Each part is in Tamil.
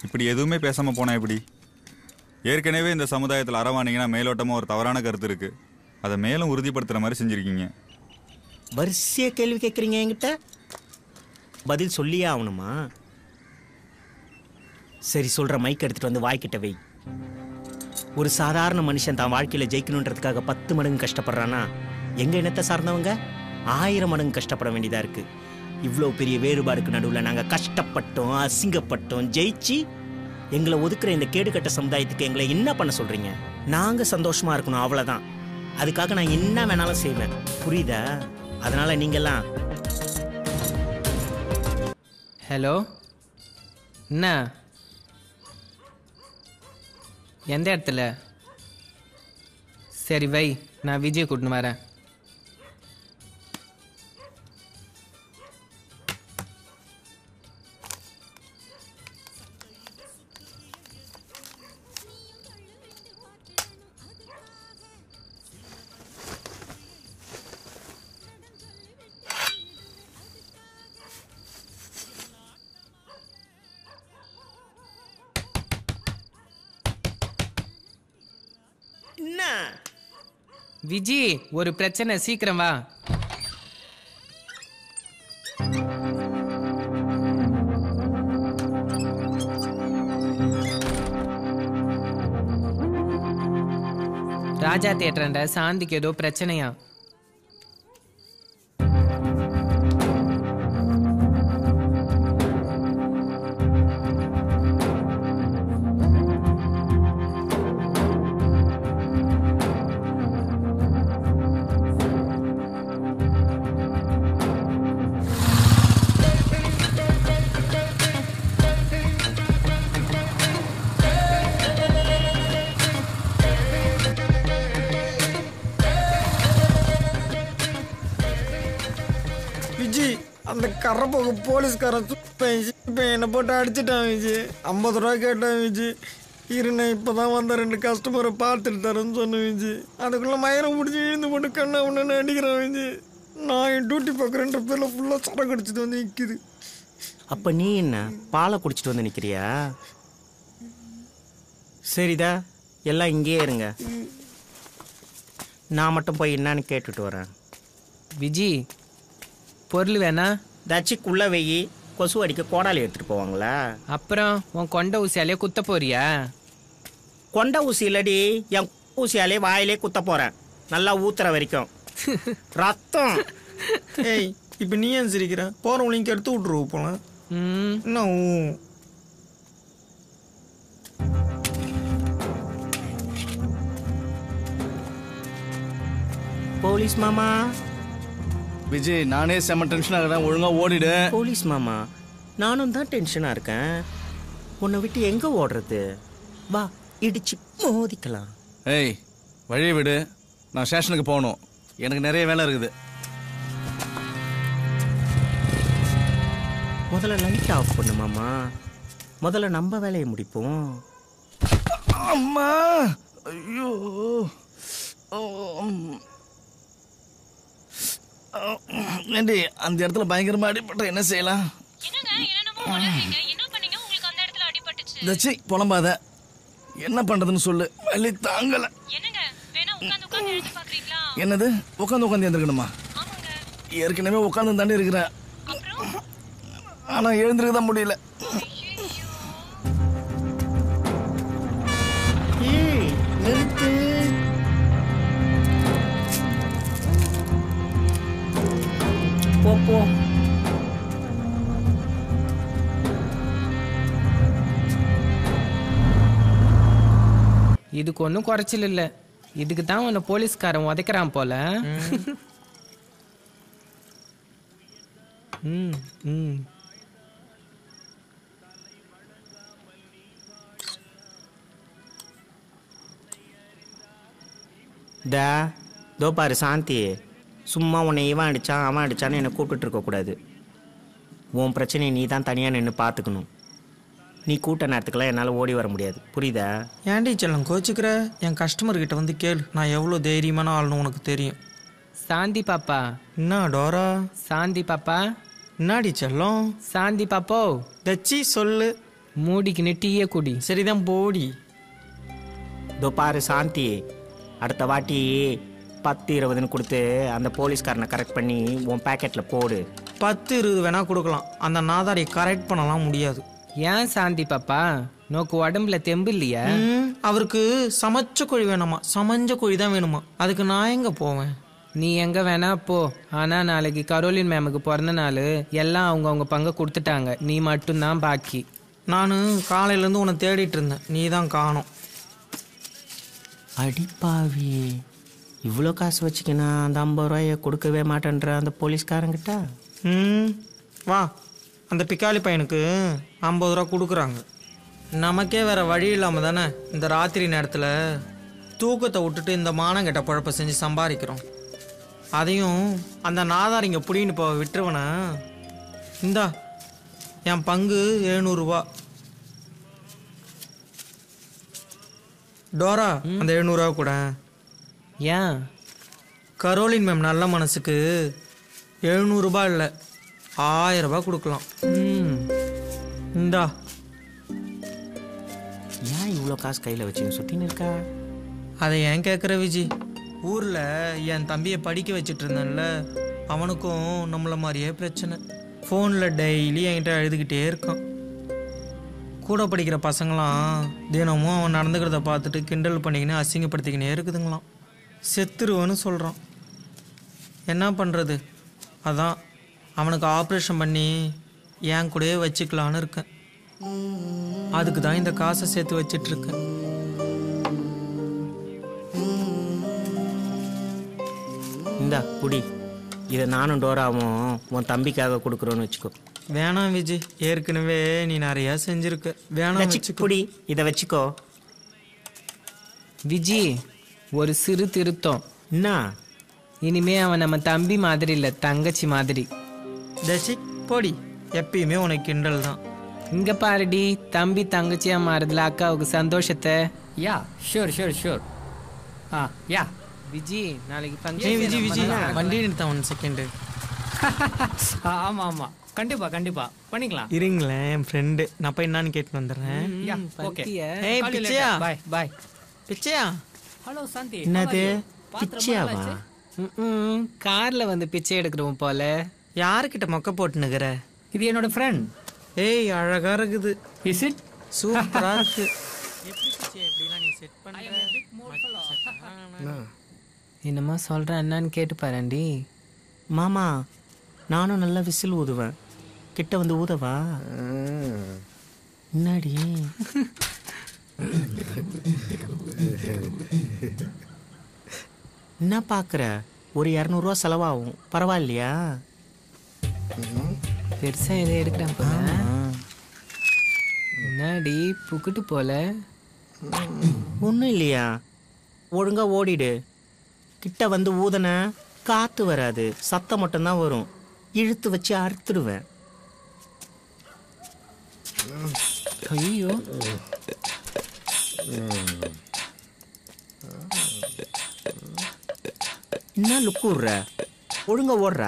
இப்படி எதுவுமே பேசாமல் போனால் எப்படி? ஏற்கனவே இந்த சமுதாயத்தில் அறவானீங்கன்னா மேலோட்டமாக ஒரு தவறான கருத்து இருக்குது. அதை மேலும் உறுதிப்படுத்துகிற மாதிரி செஞ்சுருக்கீங்க. வரிசையாக கேள்வி கேட்குறீங்க என்கிட்ட, பதில் சொல்லியே ஆகணுமா? சரி சொல்கிற, மைக் எடுத்துகிட்டு வந்து வாய்க்கிட்ட வை. ஒரு சாதாரண மனுஷன் தான் வாழ்க்கையில் ஜெயிக்கணுன்றதுக்காக 10 மடங்கு கஷ்டப்படுறான்னா, எங்கள் இனத்தை சார்ந்தவங்க 1000 மடங்கு கஷ்டப்பட வேண்டியதாக இருக்குது. இவ்வளோ பெரிய வேறுபாடுக்கு நடுவில் நாங்கள் கஷ்டப்பட்டோம், அசிங்கப்பட்டோம், ஜெயிச்சு எங்களை ஒதுக்குற இந்த கேடுகட்ட சமுதாயத்துக்கு எங்களை என்ன பண்ண சொல்கிறீங்க? நாங்கள் சந்தோஷமாக இருக்கணும், அவ்வளோதான். அதுக்காக நான் என்ன வேணாலும் செய்வேன், புரியுதா? அதனால் நீங்கள்லாம். ஹலோ, என்ன எந்த இடத்துல? சரி வை, நான் விஜய் கூட்டின்னு வரேன். விஜி, ஒரு பிரச்சனை, சீக்கிரம் வா. ராஜா தியேட்டர்ன்ற சாந்திக்கு ஏதோ பிரச்சனையா? அந்த கரப்போக்கு போலீஸ்காரன் இப்போ என்னை போட்டு அடிச்சிட்டான் விஜய். 50 ரூபா கேட்டான் விஜய். இருண்ணே இப்போதான் வந்த 2 கஸ்டமரை பார்த்துட்டு தரேன்னு சொன்னேன் விஜய். அதுக்குள்ளே மயிரம் பிடிச்சி இழுந்து போட்டு கண்ணா உடனே அடிக்கிறான் விஜய். நான் என் டியூட்டி பார்க்குறேன்ற பேரில் ஃபுல்லாக சடை கடிச்சிட்டு வந்து நிற்கிது. அப்போ நீ என்ன பாலை குடிச்சிட்டு வந்து நிற்கிறியா? சரிதா, எல்லாம் இங்கேயே இருங்க, நான் மட்டும் போய் என்னான்னு கேட்டுட்டு வரேன். விஜி, பொருள் வேணா தச்சிக்குள்ளே வெயி. கொசு அடிக்க கோடாலி எடுத்துகிட்டு போவாங்களா? அப்புறம் உன் கொண்ட ஊசியாலே குத்த போறியா? கொண்ட ஊசி இல்லடி, என் ஊசியாலே வாயிலே குத்த போகிறேன், நல்லா ஊத்துற வரைக்கும் ரத்தம். ஏய், இப்போ நீ ஏன் சிரிக்கிற? போகிறவங்க எடுத்து விட்ருவோம் போலாம். இன்னும் போலீஸ் மாமா. விஜய், நானே செம்ம டென்ஷனாக இருக்கிறேன், ஒழுங்காக ஓடிடு. போலீஸ் மாமா, நானும் தான் டென்ஷனாக இருக்கேன். உன்னை விட்டு எங்கே ஓடுறது? வா, இடிச்சு மோதிக்கலாம். ஏய், வழி விடு, நான் ஸ்டேஷனுக்கு போகணும், எனக்கு நிறைய வேலை இருக்குது. முதல்ல லைட் ஆஃப் பண்ணு மாமா, முதல்ல நம்ம வேலையை முடிப்போம். அம்மா, ஐயோ, ஏண்டி அந்த இடத்துல பயங்கரமா அடிபட்ட என்ன செய்யலாம்? தச்சி புலம்பாத, என்ன பண்றதுன்னு சொல்லு, வலி தாங்கல. என்னது உட்காந்து எழுந்திருக்கணுமா? ஏற்கனவே உட்காந்து தாண்டி இருக்கிறேன், ஆனா எழுந்திருக்க தான் முடியல. நிறுத்து. போ. இதுக்கு ஒன்றும் குறைச்சல் இல்லை, இதுக்கு தான் உன்னை போலீஸ்காரன் உதைக்கிறான் போல. தோ பாரு சாந்தி, சும்மா உன்னை இவன் அடித்தான் அவன் அடித்தான்னு என்னை கூப்பிட்டு இருக்கக்கூடாது. உன் பிரச்சனையை நீ தான் தனியாக நின்று பார்த்துக்கணும். நீ கூட்ட நேரத்துக்கெல்லாம் என்னால் ஓடி வர முடியாது, புரியுதா? ஏன்டி செல்லம் கோச்சிக்கிற? என் கஸ்டமர்கிட்ட வந்து கேளு, நான் எவ்வளோ தைரியமான ஆள்னு உனக்கு தெரியும். சாந்தி பாப்பா. என்ன டோரா? சாந்தி பாப்பா. என்னாடி செல்லம்? சாந்தி பாப்போ. தச்சி சொல்லு. மூடிக்கு டீயே குடி. சரிதான் போடி. இதோ பாரு சாந்தி, அடுத்த வாட்டி 10-20ன்னு கொடுத்து அந்த போலீஸ்காரனை கரெக்ட் பண்ணி உன் பேக்கெட்டில் போடு. 10-20 வேணா கொடுக்கலாம், அந்த நாதாரியை கரெக்ட் பண்ணலாம் முடியாது. ஏன் சாந்தி பாப்பா, நோக்கு உடம்புல தெம்பு இல்லையா? அவருக்கு சமைச்ச கோழி வேணாமா, சமைஞ்ச கோழி தான் வேணுமா. அதுக்கு நான் எங்க போவேன்? நீ எங்க வேணா போ. ஆனா நாளைக்கு கரோலின் மேமுக்கு பிறந்த நாள், எல்லாம் அவங்க பங்கை கொடுத்துட்டாங்க. நீ மட்டும்தான் பாக்கி. நான் காலையிலேருந்து உன்னை தேடிட்டு இருந்தேன், நீ தான் காணோம். அடிப்பாவி, இவ்வளோ காசு வச்சுக்கினா அந்த 50 ரூபாயை கொடுக்கவே மாட்டேன்ற அந்த போலீஸ்காரங்கிட்ட. வா, அந்த பிக்காளி பையனுக்கு 50 ரூபா கொடுக்குறாங்க. நமக்கே வேற வழி இல்லாமல் தானே இந்த ராத்திரி நேரத்தில் தூக்கத்தை விட்டுட்டு இந்த மானங்கெட்ட பழப்பை செஞ்சு சம்பாதிக்கிறோம். அதையும் அந்த நாதாரிங்க புடின்னு போக விட்டுருவனா. இந்தா என் பங்கு 700 ரூபா. டோரா, அந்த 700 ரூபா கூட. ஏன்? கரோலின் மேம் நல்ல மனசுக்கு 700 ரூபாய் இல்லை, 1000 ரூபாய் கொடுக்கலாம். இந்தா. ஏன் இவ்வளோ காசு கையில் வச்சுன்னு சுற்றின்னு இருக்கா? அதை ஏன் கேட்குற விஜி? ஊரில் என் தம்பியை படிக்க வச்சுட்டு இருந்தேன்ல, அவனுக்கும் நம்மளை மாதிரியே பிரச்சனை. ஃபோனில் டெய்லி என்கிட்ட எழுதுகிட்டே இருக்கான். கூட படிக்கிற பசங்களாம் தினமும் அவன் நடந்துக்கிறத பார்த்துட்டு கிண்டல் பண்ணிக்கின்னு அசிங்கப்படுத்திக்கினே இருக்குதுங்களாம். செத்துருவேன்னு சொல்கிறான். என்ன பண்ணுறது? அதான் அவனுக்கு ஆப்ரேஷன் பண்ணி என் கூடயே வச்சுக்கலான்னு இருக்கேன். அதுக்கு தான் இந்த காசை சேர்த்து வச்சிட்ருக்கேன். இந்தா குடி. இதை நானும் டோராவும் உன் தம்பிக்காக கொடுக்குறோன்னு வச்சுக்கோ. வேணாம் விஜய், ஏற்கனவே நீ நிறையா செஞ்சுருக்க. வேணாம் குடி, இதை வச்சுக்கோ. விஜி, ஒரு சிறு திருத்தம். என்ன? இனிமே அவன் நம்ம தம்பி மாதிரி இல்லை, தங்கச்சி மாதிரி. தசி போடி, எப்பயுமே உனக்கு கிண்டல் தான். இங்க பாருடி, தம்பி தங்கச்சியா மாறுதுல அக்காவுக்கு சந்தோஷத்தை. Yeah sure sure sure. Yeah Viji, நாளைக்கு விஜய் விஜய் ஃபங்க்ஷன். வண்டி நிறுத்தான் 1 செகண்டு. ஆமாம் ஆமாம், கண்டிப்பாக கண்டிப்பாக பண்ணிக்கலாம். இருங்களேன், என் ஃப்ரெண்டு, நான் போய் என்னன்னு கேட்டு வந்துடுறேன். Yeah okay. ஏய் பிச்சையா, பாய் பாய். பிச்சையா. ஹலோ சாந்தி. என்னது பிச்சையாவா? கார்ல வந்து பிச்சை எடுக்கிறோம் போல. யாருக்கிட்ட மொக்க போட்டுனுக்குற? இது என்னோட ஃப்ரெண்ட். ஏய் அழகா இருக்குது. Is it? சூப்பரா இருக்கு. எப்படி பிச்சை எப்படிலாம் நீ செட் பண்ற? என்னமா சொல்ற என்னன்னு கேட்டு பாருண்டி. மாமா, நானும் நல்லா விசில் ஊதுவேன், கிட்ட வந்து ஊதவா? என்னடி? என்ன பார்க்குற? ஒரு 200 ரூபா செலவாகும், பரவாயில்லையா? பெருசா எதை எடுக்கிறேன் போல. என்னடி புக்கிட்டு போல? ஒன்றும் இல்லையா, ஒழுங்கா ஓடிடு. கிட்ட வந்து ஊதன காத்து வராது, சத்தம் மட்டும்தான் வரும். இழுத்து வச்சு அறுத்துடுவேன். ஐயோ, என்ன லுக்கு விடுற? ஒழுங்கா ஓடுற.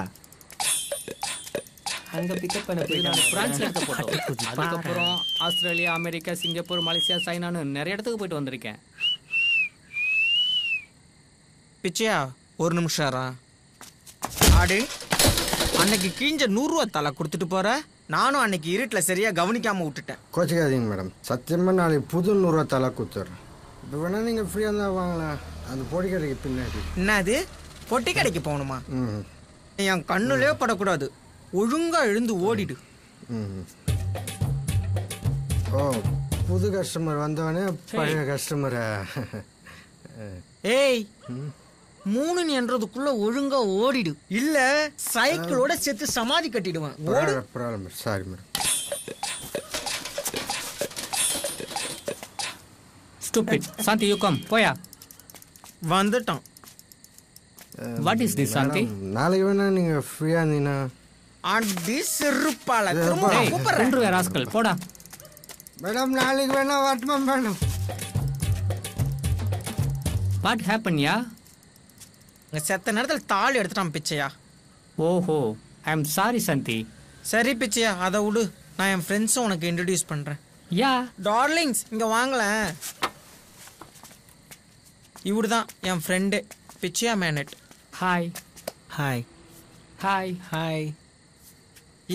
அங்க பிக்கப் பண்ண இது நான் பிரான்ஸ்ல எடுத்த போட்டோ. அதுக்கப்புறம் ஆஸ்திரேலியா, அமெரிக்கா, சிங்கப்பூர், மலேசியா, சைனான்னு நிறைய இடத்துக்கு போயிட்டு வந்திருக்கேன். பிச்சையா, ஒரு நிமிஷம்ரா. ஆடு, அன்னைக்கு கிழிஞ்ச 100 ரூபா தலை கொடுத்துட்டு போற. நானும் அன்னைக்கு இருட்டில் சரியா கவனிக்காம விட்டுட்டேன். கோச்சிக்காதீங்க மேடம், சத்தியமாக நாளைக்கு புது 100 ரூபா தலை கொடுத்துட்றேன். இப்போ வேணா நீங்கள் ஃப்ரீயாக இருந்தால் வாங்கலாம், அந்த பொடி கடைக்கு பின்னாடி. என்னது, பொட்டி கடைக்கு போகணுமா? என் கண்ணுலே படக்கூடாது, ஒழுங்கா எழுந்து ஓடிடு. ஓ, புது கஸ்டமர் வந்தவனே பழைய கஸ்டமரை. ஏய், 3 என்றதுக்குள்ள ஒழுங்கா ஓடிடு, இல்ல சைக்கிளோட சேர்த்து சமாதி கட்டிடுவேன். Problem, sorry madam. Stupid. Shanthi you come. போயா. வந்துட்டான். What is this Shanthi? நாளைக்கு வேணா நீங்கள் ஃப்ரீயாக இருந்தீங்கன்னா. அடி செருப்பால கொன்று ராஸ்கல், போடா. மேடம் நாளைக்கு வேணா வரட்டுமா மேடம்? வாட் ஹேப்பன் யா? செத்த நேரத்தில் தாலி எடுத்துட்டான் பிச்சையா. ஓஹோ, ஐ எம் சாரி சாந்தி. சரி பிச்சையா, அதை விடு. நான் என் ஃப்ரெண்ட்ஸும் உனக்கு இன்ட்ரடியூஸ் பண்ணுறேன். யா டார்லிங்ஸ் இங்கே வாங்களேன். இவரு தான் என் ஃப்ரெண்டு பிச்சியா மேனட். Hi hi. Hi hi.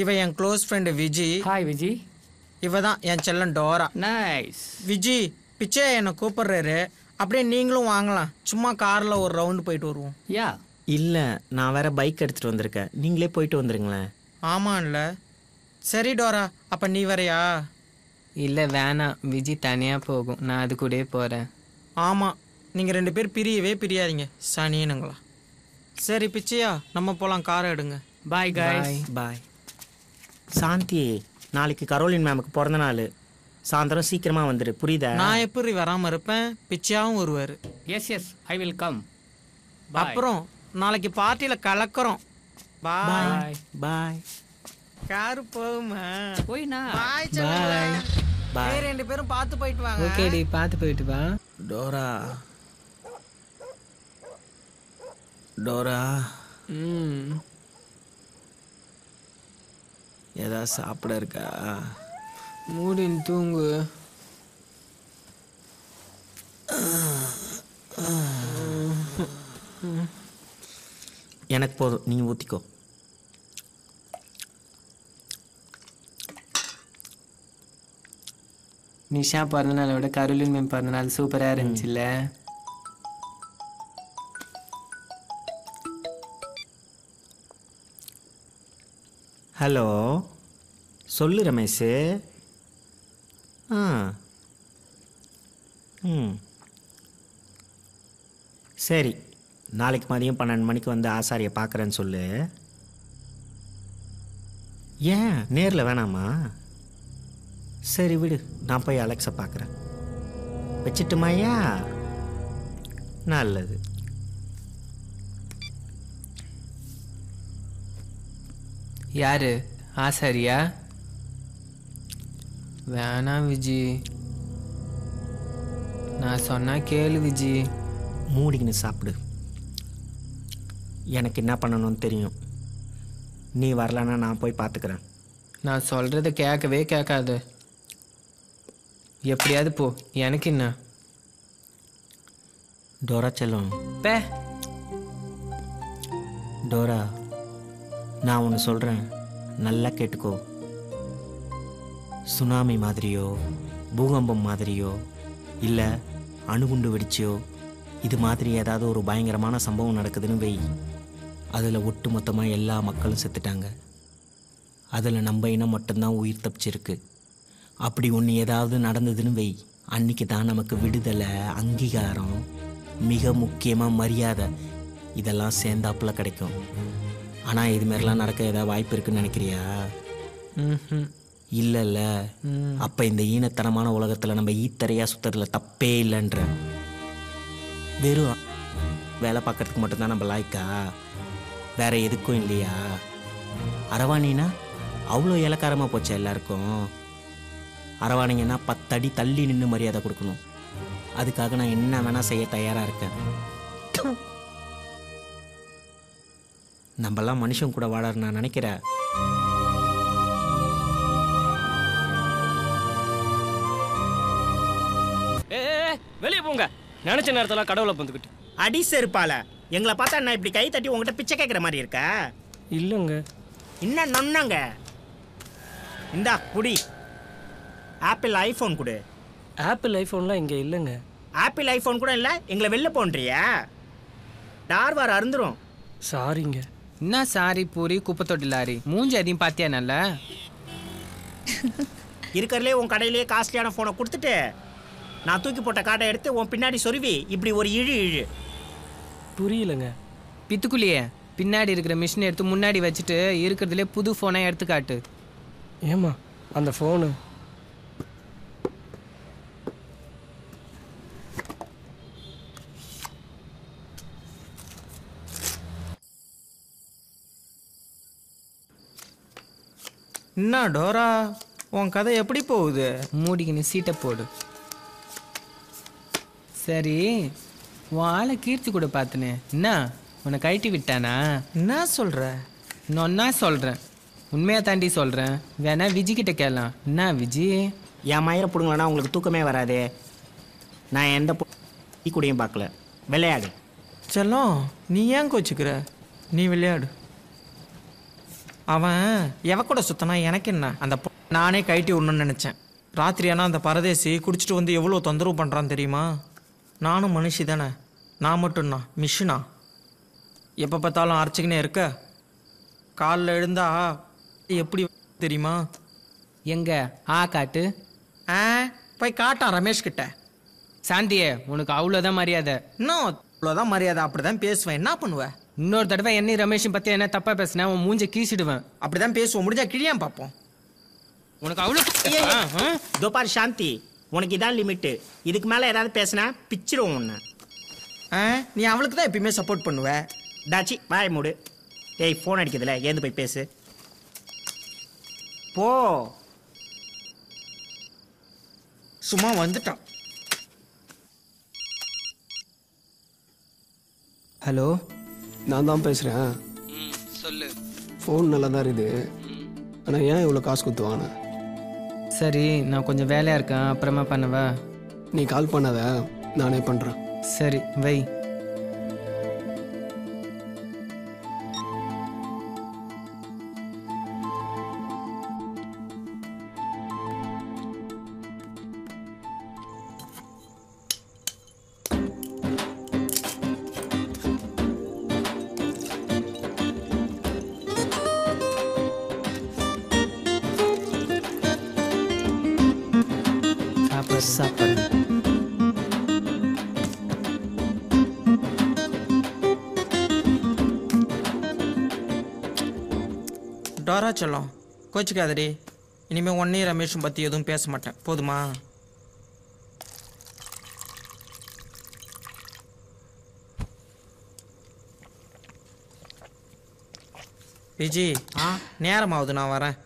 இவ என் close friend Viji. Hi Viji. இவ தான் என் செல்லம் டோரா. நைஸ். விஜி பிச்சையா என்னை கூப்பிடுறாரு. அப்படியே நீங்களும் வாங்கலாம். சும்மா காரில் ஒரு ரவுண்டு போயிட்டு வருவோம். யா இல்லை, நான் வேற பைக் எடுத்துகிட்டு வந்திருக்கேன். நீங்களே போயிட்டு வந்துருங்களேன். ஆமாம்ல. சரி டோரா, அப்போ நீ வரையா? இல்லை வேணாம், விஜி தனியாக போகும், நான் அது கூடயே போகிறேன். ஆமாம், நீங்கள் 2 பேர் பிரியவே பிரியாதீங்க சனியனுங்களா. சரி பிச்சையா, நம்ம போகலாம். காரை எடுங்க. Bye guys. பாய். சாந்தி, நாளைக்கு கரோலின் மேமுக்கு பிறந்த நாள். சாயந்தரம் சீக்கிரமாக வந்துடு, புரியுதா? நான் எப்படி வராமல் இருப்பேன்? பிச்சையாவும் வருவார். Yes yes I will come. அப்புறம் நாளைக்கு பார்ட்டியில் கலக்கிறோம். பாய் பாய். பாய். காரு போகுமா? போயினா. பாய். பாய். பாய். 2 பேரும் பார்த்து போயிட்டு வாங்க. ஓகேடி, பார்த்து போயிட்டு வா. டோரா. டோரா, ஏதாவது சாப்பிட இருக்கா? மூடின்னு தூங்கு. எனக்கு போதும், நீ ஊற்றிக்கோ. நிஷா பிறந்தநாளை விட கரோலின் மேம் பிறந்தநாள் சூப்பராக இருந்துச்சுல்ல? ஹலோ, சொல்லு ரமேஷ். சரி, நாளைக்கு மதியம் 12 மணிக்கு வந்து ஆசாரியை பார்க்குறேன்னு சொல்லு. ஏன் நேரில் வேணாமா? சரி விடு, நான் போய் அலெக்ஸை பார்க்குறேன். வச்சுட்டுமாயா? நல்லது. யாரு? ஆசாரியா? வேணாம் விஜி, நான் சொன்னா கேளு விஜி. மூடிக்கின்னு சாப்பிடு. எனக்கு என்ன பண்ணணும்னு தெரியும். நீ வரலன்னா நான் போய் பார்த்துக்கிறேன். நான் சொல்கிறத கேட்கவே கேட்காது. எப்படியாவது போ, எனக்கு என்ன? டோரா செல்லம். பே. டோரா, நான் ஒன்று சொல்கிறேன், நல்லா கேட்டுக்கோ. சுனாமி மாதிரியோ, பூகம்பம் மாதிரியோ, இல்லை அணுகுண்டு வெடிச்சியோ, இது மாதிரி ஏதாவது ஒரு பயங்கரமான சம்பவம் நடக்குதுன்னு வை. அதில் ஒட்டு மொத்தமாக எல்லா மக்களும் செத்துட்டாங்க. அதில் நம்ம இனம் மட்டும்தான் உயிர் தப்பிச்சிருக்கு. அப்படி ஒன்று ஏதாவது நடந்ததுன்னு வை, அன்றைக்கி தான் நமக்கு விடுதலை, அங்கீகாரம், மிக முக்கியமாக மரியாதை, இதெல்லாம் சேர்ந்தாப்புல கிடைக்கும். ஆனால் இதுமாரிலாம் நடக்க ஏதாவது வாய்ப்பு இருக்குன்னு நினைக்கிறியா? இல்லைல்ல. அப்போ இந்த ஈனத்தனமான உலகத்தில் நம்ம ஈத்தரையாக சுற்றுறதுல தப்பே இல்லைன்ற. வெறும் வேலை பார்க்கறதுக்கு மட்டும்தான் நம்ம லாய்க்கா? வேற எதுக்கும் இல்லையா? அரவாணினா அவ்வளோ இலக்காரமாக போச்சு எல்லாருக்கும். அரவாணிங்கன்னா 10 அடி தள்ளி நின்று மரியாதை கொடுக்கணும். அதுக்காக நான் என்ன வேணால் செய்ய தயாராக இருக்கேன். நம்மெல்லாம் மனுஷன் கூட வாழற நான் நினைக்கிறேன். வெளியே போங்க, நினைச்ச நேரத்துல கடவுளை வந்துக்கிட்டு. அடி செருப்பால எங்களை பார்த்தா நான் இப்படி கை தட்டி உங்ககிட்ட பிச்சை கேட்குற மாதிரி இருக்கா? இல்லைங்க. என்ன நொன்னாங்க? இந்தா குடி. ஆப்பிள் ஐஃபோன் கொடு. ஆப்பிள் ஐஃபோன்லாம் இங்கே இல்லைங்க. ஆப்பிள் ஐஃபோன் கூட இல்லை, எங்களை வெளில போன்றியா? டார்வார் அருந்துரும். சாரிங்க. என்ன சாரி பூரி குப்பை தொட்டி லாரி? மூஞ்சி அதையும் பார்த்தியா? நல்லா இருக்கிறதுலே உன் கடையிலேயே காஸ்ட்லியான ஃபோனை கொடுத்துட்டு நான் தூக்கி போட்ட காட்டை எடுத்து உன் பின்னாடி சொருவி இப்படி ஒரு இழு. புரியலங்க. பித்துக்குள்ளியே, பின்னாடி இருக்கிற மிஷினை எடுத்து முன்னாடி வச்சுட்டு இருக்கிறதுலே புது ஃபோனை எடுத்து காட்டு. ஏமா அந்த ஃபோனு? என்ன டோரா, உன் கதை எப்படி போகுது? மூடிக்கின்னு சீட்டை போடு. சரி, உன் ஆளை கீர்த்தி கூட பார்த்தனே, என்ன உன்னை கழட்டி விட்டானா? என்ன சொல்கிற? நான் சொல்கிறேன், உண்மையாக தாண்டி சொல்கிறேன். வேணா விஜி கிட்ட கேட்கலாம். என்ன விஜி? என் மயிரை பிடுங்களேன்னா உங்களுக்கு தூக்கமே வராதே. நான் எந்த டீ கூடையும் பார்க்கல. விளையாடு. செல்லம், நீ ஏன் கோச்சுக்கிற? நீ விளையாடு. அவன் எவ கூட சுத்தனா எனக்கு என்ன? அந்த நானே கைட்டி விடணும்னு நினச்சேன். ராத்திரி ஆனால் அந்த பரதேசி குடிச்சிட்டு வந்து எவ்வளோ தொந்தரவு பண்ணுறான்னு தெரியுமா? நானும் மனுஷி தானே, நான் மட்டும்னா மிஷினா? எப்போ பார்த்தாலும் அரைச்சிக்கினே இருக்க. காலில் எழுந்தா எப்படி தெரியுமா? எங்க காட்டு. போய் காட்டான் ரமேஷ் கிட்ட. சாந்தியே, உனக்கு அவ்வளோதான் மரியாதை. இன்னும் அவ்வளோதான் மரியாதை. அப்படிதான் பேசுவேன். என்ன பண்ணுவேன்? இன்னொரு தடவை என்னை ரமேஷும் பற்றி என்ன தப்பாக பேசினா உன் மூஞ்ச கீசிடுவேன். அப்படிதான் பேசுவோம். முடிஞ்சா கிழியான் பார்ப்போம். உனக்கு அவ்வளோ தோபார் சாந்தி, உனக்கு இதான் லிமிட்டு. இதுக்கு மேலே ஏதாவது பேசினா பிச்சிருவோம் ஒன்று. நீ அவளுக்கு தான் எப்பயுமே சப்போர்ட் பண்ணுவ. டாச்சி வாய் மூடு. ஏய், ஃபோன் அடிக்கிறதுல ஏந்து போய் பேசு போ. சும்மா வந்துட்டான். ஹலோ, நான் தான் பேசுகிறேன். சொல்லு. ஃபோன் நல்லா தான் இருக்குது. ஆனால் ஏன் இவ்வளோ காசு கொடுத்துவாங்க? சரி, நான் கொஞ்சம் வேலையாக இருக்கேன், அப்புறமா பண்ணுவா. நீ கால் பண்ணாத, நானே பண்ணுறேன். சரி வை. சாப்பாடு. டோரா செல்லம், கோச்சிக்காதடி. இனிமேல் ஒன்னே ரமேஷும் பற்றி எதுவும் பேச மாட்டேன். போதுமா? விஜி, நேரமாகுது, நான் வரேன்.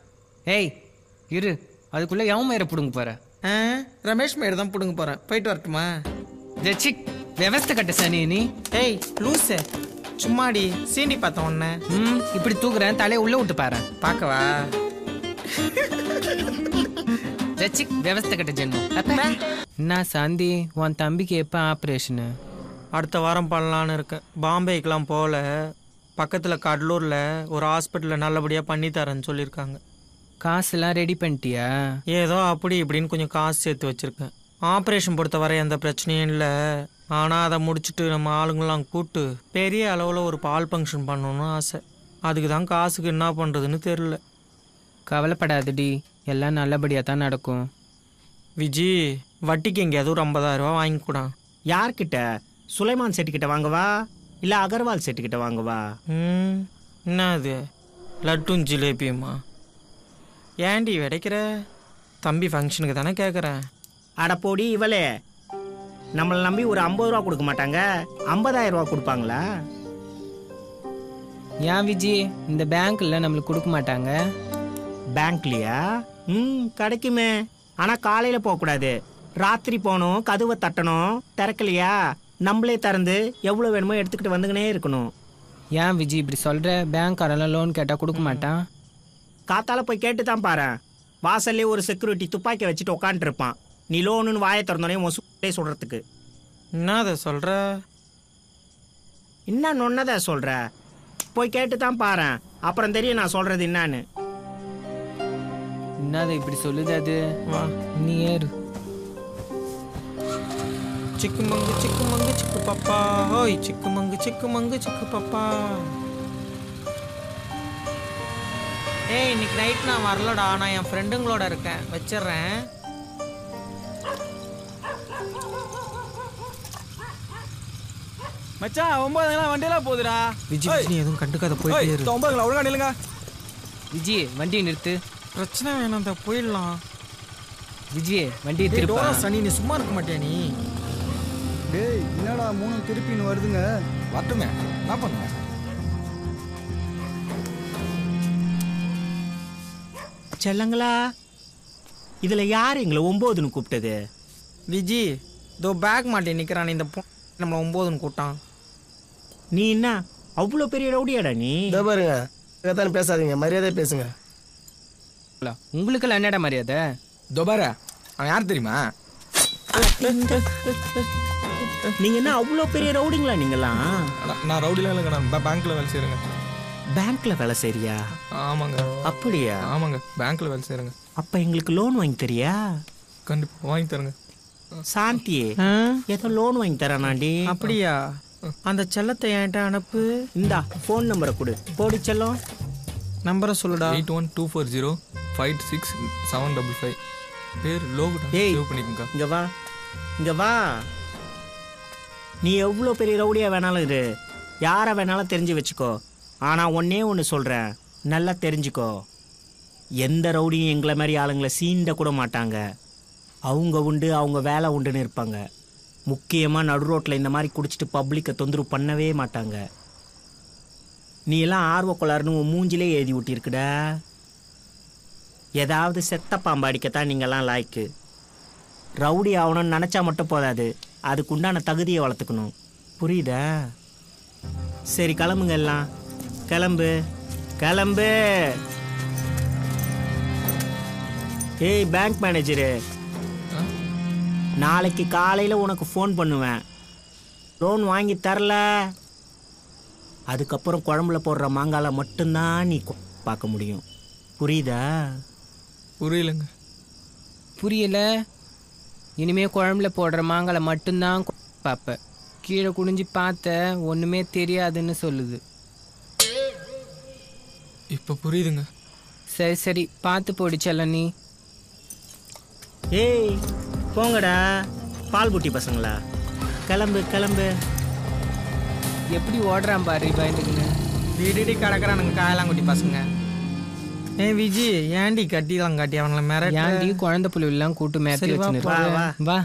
ஏய் இரு, அதுக்குள்ளே எவன் மயிரை பிடுங்க போற? ரமேஷ் மயிர் தான் பிடுங்க போகிறேன். போயிட்டு வரட்டுமா? ஜெச்சிக் விவஸ்தை கட்ட சனி நீ. ஏய் லூசு, சும்மாடி சீண்டி பார்த்தேன் உன்ன. இப்படி தூக்குறேன், தலையை உள்ள விட்டு பாரு. பார்க்கவா? ஜெச்சிக் விவஸ்தை கட்ட ஜென்மம். என்ன சாந்தி, உன் தம்பிக்கு எப்போ ஆப்ரேஷனு? அடுத்த வாரம் பண்ணலான்னு இருக்கேன். பாம்பேக்கெலாம் போகல, பக்கத்தில் கடலூரில் ஒரு ஹாஸ்பிட்டலில் நல்லபடியாக பண்ணி தரேன்னு சொல்லியிருக்காங்க. காசுலாம் ரெடி பண்ணிட்டியா? ஏதோ அப்படி இப்படின்னு கொஞ்சம் காசு சேர்த்து வச்சுருக்கேன். ஆப்ரேஷன் பொறுத்தவரை எந்த பிரச்சனையும் இல்லை. ஆனால் அதை முடிச்சுட்டு நம்ம ஆளுங்களாம் கூப்பிட்டு பெரிய அளவில் ஒரு பால் ஃபங்க்ஷன் பண்ணணும்னு ஆசை. அதுக்கு தான் காசுக்கு என்ன பண்ணுறதுன்னு தெரில. கவலைப்படாதடி, எல்லாம் நல்லபடியாக தான் நடக்கும். விஜி, வட்டிக்கு எங்கேயாவது ஒரு 50,000 ரூபா வாங்கிக்கூடா. யார்கிட்ட? சுலைமான் செட்டுக்கிட்ட வாங்கவா இல்லை அகர்வால் செட்டுக்கிட்ட வாங்கவா? என்ன அது, லட்டும் ஜிலேபியுமா? ஏண்டி விடைக்கிற? தம்பி ஃபங்க்ஷனுக்கு தானே கேட்குறேன். அடப்போடி இவளே, நம்மளை நம்பி ஒரு 50 ரூபா கொடுக்க மாட்டாங்க, 50,000 ரூபா கொடுப்பாங்களா? ஏன் விஜி, இந்த பேங்க்ல நம்மளுக்கு கொடுக்க மாட்டாங்க? பேங்க்லையா? கிடைக்குமே. ஆனால் காலையில் போகக்கூடாது, ராத்திரி போகணும், கதவை தட்டணும். திறக்கலையா நம்மளே திறந்து எவ்வளோ வேணுமோ எடுத்துக்கிட்டு வந்துக்கினே இருக்கணும். ஏன் விஜி இப்படி சொல்கிற? பேங்க்காரெல்லாம் லோன் கேட்டால் கொடுக்க மாட்டான். காத்தால போய் கேட்டு தான் பாரு. வாசல்லே ஒரு செக்யூரிட்டி துப்பாக்கி வச்சுட்டு உட்காந்துருப்பான். நீ லோனுன்னு வாயை திறந்தோடனே உன் சொல்கிறதுக்கு. என்னத சொல்கிற? என்ன நொன்னதை சொல்கிற? போய் கேட்டு தான் பாரு, அப்புறம் தெரியும் நான் சொல்கிறது என்னான்னு. என்னது இப்படி சொல்லுது? அது வா, நீ ஏறு. சிக்கு மங்கு சிக்கு பாப்பா, ஓய் சிக்கு மங்கு சிக்கு பாப்பா. ஏய், இன்னைக்கு நைட் நான் வரலடா, நான் என் ஃப்ரெண்டுங்களோட இருக்கேன். வச்சிடுறேன். மச்சான் 9 வண்டியெல்லாம் போகுதுடா. விஜி, நீ எதுவும் கண்டுக்காத, போயிட்டே இரு. 9 ஒழுங்கா நில்லுங்க. விஜி வண்டியை நிறுத்து. பிரச்சனை வேணாம், அந்த போயிடலாம். விஜி வண்டியை திருப்பா. சனி, நீ சும்மா இருக்க மாட்டியா நீ? டேய், என்னடா 3 திருப்பின்னு வருதுங்க? வரட்டுமே, என்ன பண்ணுவேன்? செல்லங்களா, இதில் யார் எங்களை 9ன்னு கூப்பிட்டது? விஜி, இதோ பேக் மாட்டி நிற்கிறான். இந்த நம்மளை 9ன்னு கூட்டான். நீ என்ன அவ்வளோ பெரிய ரவுடியாடா நீ? இதோ பாருங்க, தானே பேசாதீங்க, மரியாதை பேசுங்க. உங்களுக்கெல்லாம் என்னடா மரியாதை? இதோ பாரு, அவன் யார் தெரியுமா? நீங்க என்ன அவ்வளோ பெரிய ரவுடிங்களா நீங்களாம்? நான் ரவுடிலாம் இல்லைங்க, நான் பேங்க்ல வேலை செய்யறேங்க. பேங்க்ல வேலை செய்றியா? ஆமாங்க. அப்படியா? ஆமாங்க, பேங்க்ல வேலை செய்யறேங்க. அப்ப எங்களுக்கு லோன் வாங்கி தரியா? கண்டிப்பா வாங்கி தரேங்க. சாந்தி ஏதோ லோன் வாங்கி தரானாண்டி. அப்படியா? அந்த செல்லத்தை என்கிட்ட அனுப்பு. இந்தா ஃபோன் நம்பரை கொடு. போடி செல்லம். நம்பரை சொல்லுடா. 8124056755. பேர் லோகுடா. ஏய் சேவ் பண்ணிக்கங்க. இங்க வா, இங்க வா. நீ எவ்வளோ பெரிய ரவுடியா வேணாலும் இரு, யாரை வேணாலும் தெரிஞ்சு வச்சுக்கோ. ஆனால் ஒன்னே ஒன்று சொல்கிறேன், நல்லா தெரிஞ்சுக்கோ. எந்த ரவுடியும் எங்களை மாதிரி ஆளுங்களை சீண்ட கூட மாட்டாங்க. அவங்க உண்டு, அவங்க வேலை உண்டுன்னு இருப்பாங்க. முக்கியமாக நடு ரோட்டில் இந்த மாதிரி குடிச்சிட்டு பப்ளிக்கை தொந்தரவு பண்ணவே மாட்டாங்க. நீ எல்லாம் ஆர்வக்கொள்ளாருன்னு உன் மூஞ்சிலே எழுதி விட்டிருக்குடா. ஏதாவது செத்த பாம்பு அடிக்கத்தான் நீங்கள்லாம் லாய்க்கு. ரவுடி ஆகணும்னு நினச்சா மட்டும் போதாது, அதுக்கு உண்டான தகுதியை வளர்த்துக்கணும். புரியுதா? சரி கிளம்புங்க எல்லாம். கிளம்பு கிளம்பு. ஏய் பேங்க் மேனேஜரு, நாளைக்கு காலையில் உனக்கு ஃபோன் பண்ணுவேன். லோன் வாங்கி தரல, அதுக்கப்புறம் குழம்புல போடுற மாங்கால மட்டும்தான் நீ பார்க்க முடியும். புரியுதா? புரியலங்க. புரியல. இனிமே குழம்புல போடுற மாங்கால மட்டும்தான் பார்ப்ப. கீழே குனிஞ்சு பார்த்த ஒன்றுமே தெரியாதுன்னு சொல்லுது. இப்போ புரியுதுங்க. சரி சரி பார்த்து போடிச்சல்ல நீ. ஏய் போங்கடா பால் குட்டி பசங்களா, கிளம்பு கிளம்பு. எப்படி ஓடுறான் பாரு பயந்துக்குன்னு. வீடு கிடக்குறானுங்க காயலாங்குட்டி பசங்க. ஏய் விஜி, ஏண்டி கட்டிலாம் காட்டி அவங்கள மிரட்ட? ஏன்டி குழந்தை புள்ளிலாம் கூட்டு மிரட்டி வச்சுன்னு வா.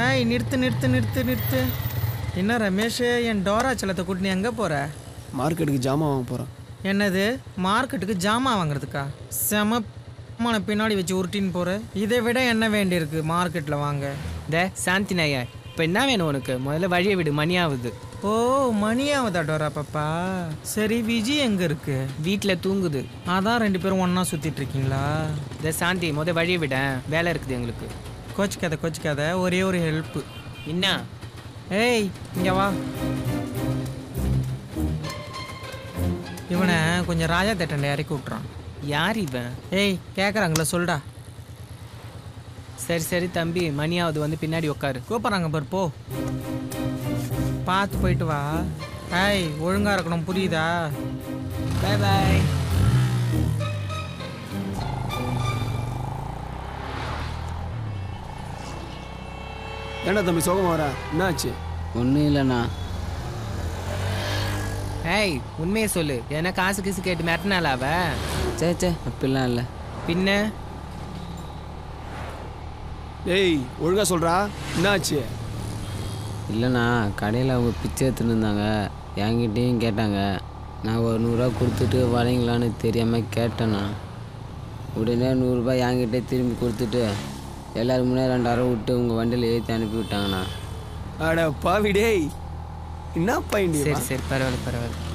ஏய் நிறுத்து நிறுத்து நிறுத்து நிறுத்து. என்ன ரமேஷ், என் டோரா செல்லத்தை கூட்டு நீ எங்கே போகிற? மார்க்கெட்டுக்கு ஜாமான் வாங்க போகிறேன். என்னது மார்க்கெட்டுக்கு ஜாமான் வாங்குறதுக்கா? செம பின்னாடி வச்சு உருட்டின்னு போகிற. இதை விட என்ன வேண்டியிருக்கு மார்க்கெட்டில் வாங்க? சாந்தி நாயா, இப்போ என்ன வேணும் உனக்கு? முதல்ல வழியை விடு, மணி ஆகுது. ஓ மணியாவதா டோரா பாப்பா? சரி விஜி எங்கே இருக்கு? வீட்டில் தூங்குது. அதான் 2 பேரும் ஒன்றா சுற்றிட்டு இருக்கீங்களா? சாந்தி முதல் வழியை விட, வேலை இருக்குது எங்களுக்கு. கோச்சிக்காத ஒரே ஒரு ஹெல்ப்பு. என்ன? ஏய் இங்கே வா. இவனை கொஞ்சம் ராஜா தேட்டண்ட இறக்கி விட்றான். யார் இவன்? ஏய் கேட்குறாங்களா சொல்டா. சரி சரி தம்பி, மணியாவது வந்து பின்னாடி உட்காரு. கூப்பிட்றாங்க பாரு, போ பார்த்து போயிட்டு வா. ஏய் ஒழுங்காக இருக்கணும், புரியுதா? Bye bye. ஏண்டா தம்பி சோகமாக வர, என்னாச்சு? ஒன்றும் இல்லைண்ணா. ஏய் உண்மையை சொல்லு, ஏன்னா காசு கீசு கேட்டு மிரட்டினால அவ? சே அப்படிலாம் இல்லை. பின்ன? ஏய் ஒழுங்கா சொல்கிறா, என்னாச்சு? இல்லைண்ணா, கடையில் அவங்க பிச்சை எடுத்துன்னு இருந்தாங்க, என்கிட்டையும் கேட்டாங்க. நான் ஒரு 100 ரூபா கொடுத்துட்டு வரீங்களான்னு தெரியாமல் கேட்டேண்ணா. உடனே 100 ரூபாய் என்கிட்டே திரும்பி கொடுத்துட்டு எல்லோரும் முன்னாடி 2000 விட்டு உங்கள் வண்டியில் ஏற்றி அனுப்பி விட்டாங்கண்ணா. அட பாவி டேய், என்ன பையன்? சரி சரி பரவாயில்ல பரவாயில்ல.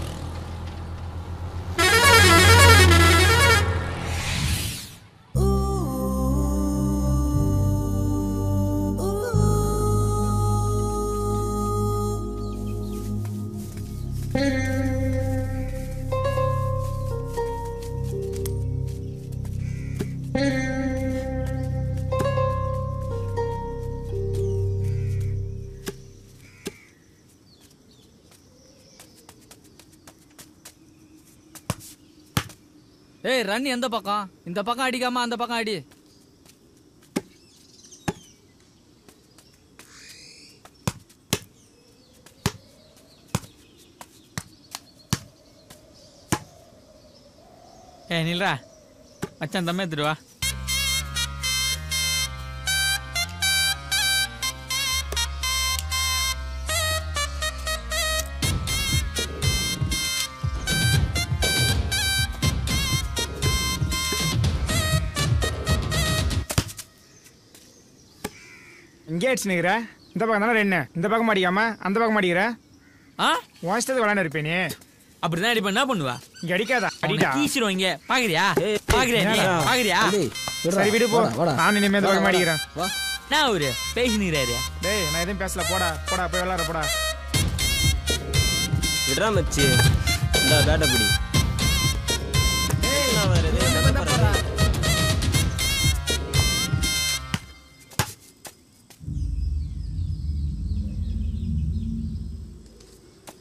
ஏய் ரன் எந்த பக்கம்? இந்த பக்கம் அடிக்காம அந்த பக்கம் அடி. ஏய் நில்றா மச்சான், தம்மே எடுத்துட்டு வா. இங்கே அடிச்சுனுக்கிற? இந்த பக்கம் தானே ரெண்டு, இந்த பக்கம் அடிக்காம அந்த பக்கம் அடிக்கிற. வாசித்தது விளாண்டு இருப்பேன். நீ அப்படிதான் அடிப்ப, என்ன பண்ணுவா? இங்க அடிக்காதா? அடிடா, தீசிரும். இங்க பாக்குறியா? பாக்குறியா? சரி விடு போ, நான் இனிமே இந்த பக்கம் மாட்டிக்கிறேன். நான் ஒரு பேசினுறாரு. டேய் நான் எதுவும் பேசல, போடா போடா போய் விளாட போடா. விடுறா மச்சி, இந்த பேட்டை பிடி. நான் வருது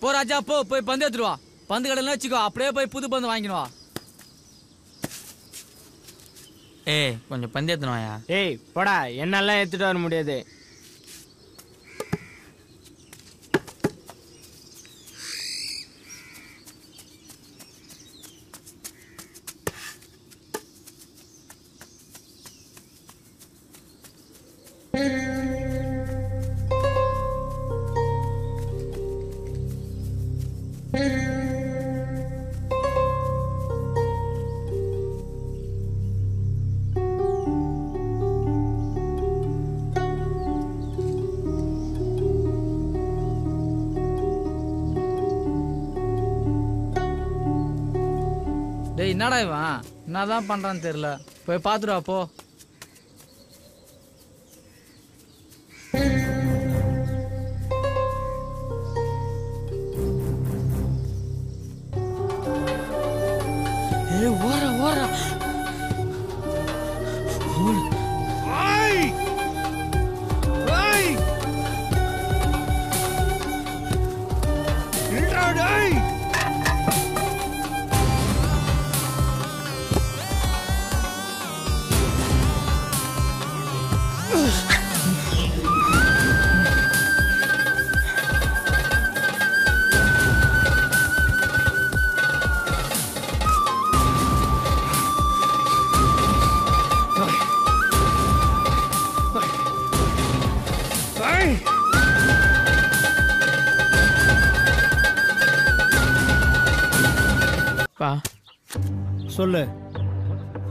போ ராஜா, போய் பந்து எடுத்துட்டு வா. பந்து கடையில வச்சுக்கோ, அப்படியே போய் புது பந்து வாங்கினு வா. ஏய் கொஞ்சம் பந்து எடுத்துன்னு வாயா. ஏய் போடா, என்னெல்லாம் எடுத்துட்டு வர முடியாது. டேய் என்னடா இவன் என்னதான் பண்றான்னு தெரியல, போய் பாத்துடுவா போ. ஏய் ஓரா ஓரா சொல்லு.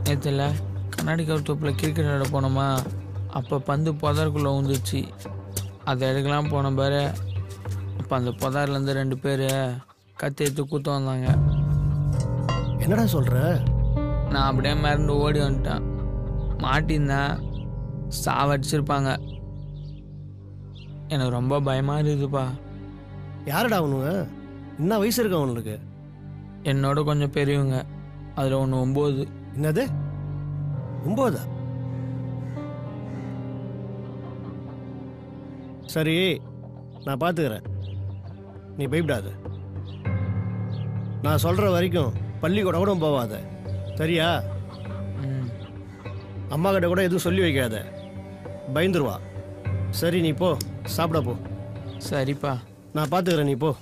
நேற்றுல கண்ணாடி கவுத்தோப்பில் கிரிக்கெட் விளையாட போனோமா, அப்போ பந்து புதாருக்குள்ளே வந்துச்சு. அதை எடுக்கலாம் போன பாரு, அப்போ அந்த புதார்லேருந்து 2 பேர் கத்தி எடுத்து குத்த வந்தாங்க. என்னடா சொல்கிற? நான் அப்படியே மறந்து ஓடி வந்துட்டேன். மாட்டியிருந்தேன், சாவடிச்சிருப்பாங்க. எனக்கு ரொம்ப பயமாக இருக்குதுப்பா. யாருடா அவனுங்க? என்ன வயசு இருக்கு அவனுக்கு? என்னோட கொஞ்சம் பெரியவங்க. அதில் ஒன்று 9. என்னது 9? சரி நான் பார்த்துக்கிறேன், நீ பயப்படாத. நான் சொல்கிற வரைக்கும் பள்ளிக்கூடம் கூட போவாத, சரியா? அம்மா கிட்ட கூட எதுவும் சொல்லி வைக்காத, பயந்துருவா. சரி நீ போ, சாப்பிட போ. சரிப்பா, நான் பார்த்துக்கிறேன், நீ போ.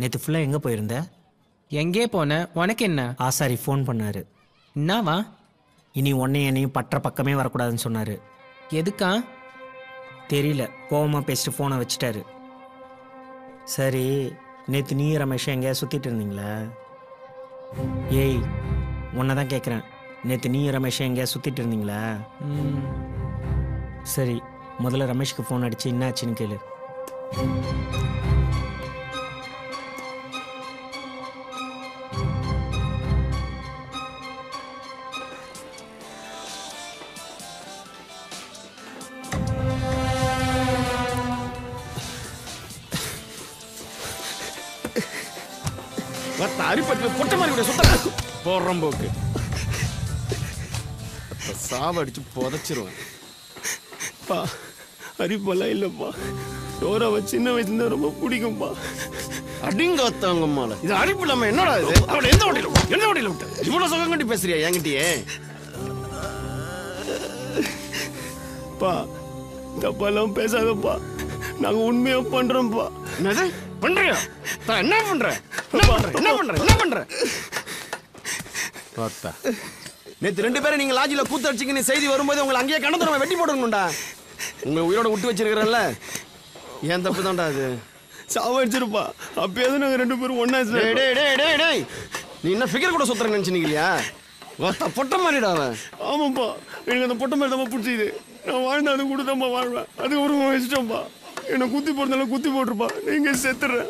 நேற்று ஃபுல்லாக எங்கே போயிருந்த? எங்கே போனேன்? உனக்கு என்ன? ஆசாரி ஃபோன் பண்ணார். என்னவா? இனி உன்னை என்னையும் பற்ற பக்கமே வரக்கூடாதுன்னு சொன்னார். எதுக்கா தெரியல, கோவமாக பேசிட்டு ஃபோனை வச்சுட்டாரு. சரி நேற்று நீ ரமேஷ் எங்கேயா சுற்றிட்டு இருந்தீங்களா? ஏய் உன்னை தான் கேட்குறேன், நேற்று நீ ரமேஷ் எங்கேயா சுற்றிட்டு இருந்தீங்களா? சரி முதல்ல ரமேஷ்க்கு ஃபோன் அடித்து என்னாச்சுன்னு கேளு. அரிப்பட்டு பொட்ட மாதிரி கூட சுத்த போடுறோம் போக்கு. சாவடிச்சு புதைச்சிருவேன். பா அரிப்பெல்லாம் இல்லைப்பா. டோராவை சின்ன வயசுல ரொம்ப பிடிக்கும்பா. அடிங்க ஒத்தவங்கம்மால இது அரிப்பு இல்லாம என்னடா இது? அவட எந்த வண்டியில விட்ட இவ்வளவு சுகம் கட்டி பேசுறியா என்கிட்டயே? பா தப்பாலாம் பேசாதப்பா. நாங்க உண்மையா பண்றோம்ப்பா. என்னது பண்றியா? என்ன பண்ற? என்ன பண்ற? பார்த்தா நேத்து 2 பேரும் நீங்க லாஜில கூத்து அடிச்சிங்கன்னு செய்தி வரும்போது உங்களை அங்கேயே கணத்துறவன் வெட்டி போடணும்டா. உங்களை உயிரோட விட்டு வச்சிருக்கிறல்ல, ஏன் தப்பு தான்டா அது. சாவடிச்சிருப்பா. அப்பயாவது நாங்க 2 பேரும் ஒன்னா. டேய் நீ என்ன ஃபிகர் கூட சுத்துற நினைச்சுனீங்களா? பொட்ட மாதிரிடா அவன். ஆமாப்பா, எனக்கு அந்த பொட்ட மாதிரி தான் பிடிச்சிது. நான் வாழ்ந்த அது கூட தான் வாழ்வேன். அது ஒரு இஷ்டம்ப்பா. என்னை குத்தி போடுறதால குத்தி போட்டுருப்பா. நீங்க செத்துறேன்.